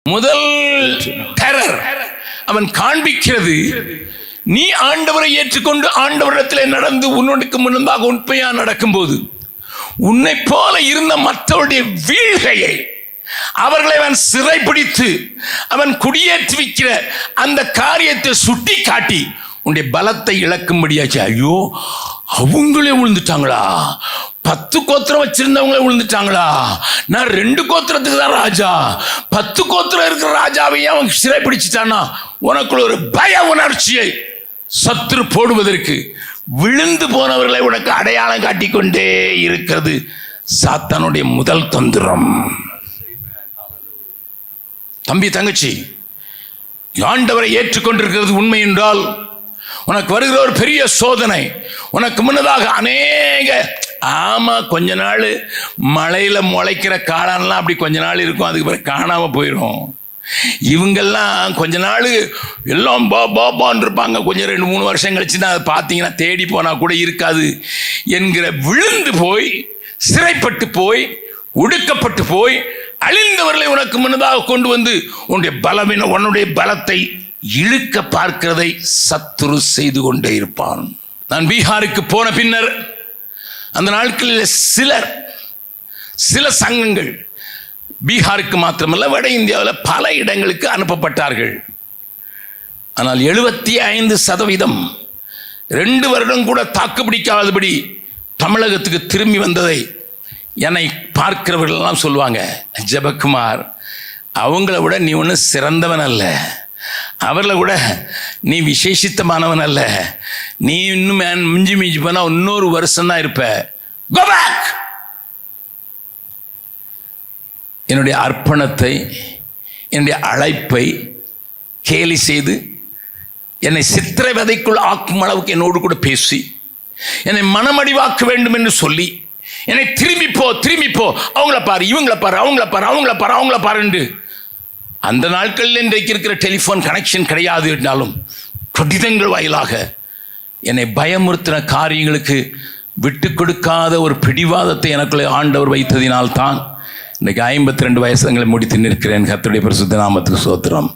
முதல் டெரர் அவன் காண்பிக்கிறது, நீ ஆண்டவரை ஏற்றுக்கொண்டு ஆண்டவரிடத்தில் நடந்து உன்னுக்கு முன்னதாக உண்மையா நடக்கும்போது உன்னை போல இருந்த மற்றவருடைய வீழ்கையை அவர்களை அவன் சிறைப்பிடித்து அவன் குடியேற்றுவிக்கிற அந்த காரியத்தை சுட்டி காட்டி உன்னுடைய பலத்தை இழக்கும்படியாச்சு. ஐயோ, அவங்களே விழுந்துட்டாங்களா? 10 கோத்திரம் வச்சிருந்தவங்களே விழுந்துட்டாங்களா? நான் 2 கோத்திரத்துக்கு தான் ராஜா, 10 கோத்திரம் இருக்கிற ராஜாவையே அவன் சிறைப்பிடிச்சிட்டானா? உனக்குள்ள ஒரு பய உணர்ச்சியை சத்துரு போடுவதற்கு விழுந்து போனவர்களை உனக்கு அடையாளம் காட்டிக்கொண்டே இருக்கிறது சாத்தானுடைய முதல் தந்திரம். தம்பி, தங்கச்சி, ஆண்டவரை ஏற்றுக்கொண்டிருக்கிறது உண்மை என்றால் உனக்கு வருகிற ஒரு பெரிய சோதனை, உனக்கு முன்னதாக அநேக கொஞ்ச நாள் மழையில முளைக்கிற காளான்லாம் அப்படி கொஞ்ச நாள் இருக்கும், அதுக்கு பிறகு காணாம போயிடும். இவங்கெல்லாம் கொஞ்ச நாள் எல்லாம் பாபான்னு இருப்பாங்க, கொஞ்சம் 2-3 வருஷம் கழிச்சுன்னா அதை பார்த்தீங்கன்னா தேடி போனா கூட இருக்காது என்கிற விழுந்து போய் சிறைப்பட்டு போய் ஒடுக்கப்பட்டு போய் அழிந்தவர்களை உனக்கு முன்னதாக கொண்டு வந்து உன்னுடைய பலத்தை இழுக்க பார்க்கிறதை சத்துரு செய்து கொண்டே இருப்பான். நான் பீகாருக்கு போன பின்னர் அந்த நாட்களில் சில சங்கங்கள் பீகாருக்கு மாத்திரமல்ல வட இந்தியாவில் பல இடங்களுக்கு அனுப்பப்பட்டார்கள். ஆனால் 75% 2 வருடம் கூட தாக்குப்பிடிக்காதபடி தமிழகத்துக்கு திரும்பி வந்ததை என்னை பார்க்கிறவர்களெல்லாம் சொல்லுவாங்க, ஜெபக்குமார், அவங்கள விட நீ ஒன்றும் சிறந்தவன் அல்ல, அவர்களை விட நீ விசேஷித்தமானவன் அல்ல, நீ இன்னும் மிஞ்சி போனா இன்னொரு வருஷம் தான் இருப்ப, கோ பேக். என்னுடைய அர்ப்பணத்தை, என்னுடைய அழைப்பை கேலி செய்து என்னை சித்திரவதைக்குள் ஆக்கும் அளவுக்கு என்னோடு கூட பேசி என்னை மனமடிவாக்க வேண்டும் என்று சொல்லி என்னை திரும்பி போ, அவங்கள பாரு, இவங்கள பாரு என்று அந்த நாட்களில் இன்றைக்கு இருக்கிற டெலிஃபோன் கனெக்ஷன் கிடையாது என்றாலும் கடிதங்கள் வாயிலாக என்னை பயமுறுத்தின காரியங்களுக்கு விட்டு கொடுக்காத ஒரு பிடிவாதத்தை எனக்குள்ளே ஆண்டவர் வைத்ததினால்தான் இன்றைக்கு 52 வயசுகளை முடித்து நிற்கிறேன். கர்த்தருடைய பரிசுத்த நாமத்துக்கு ஸ்தோத்திரம்.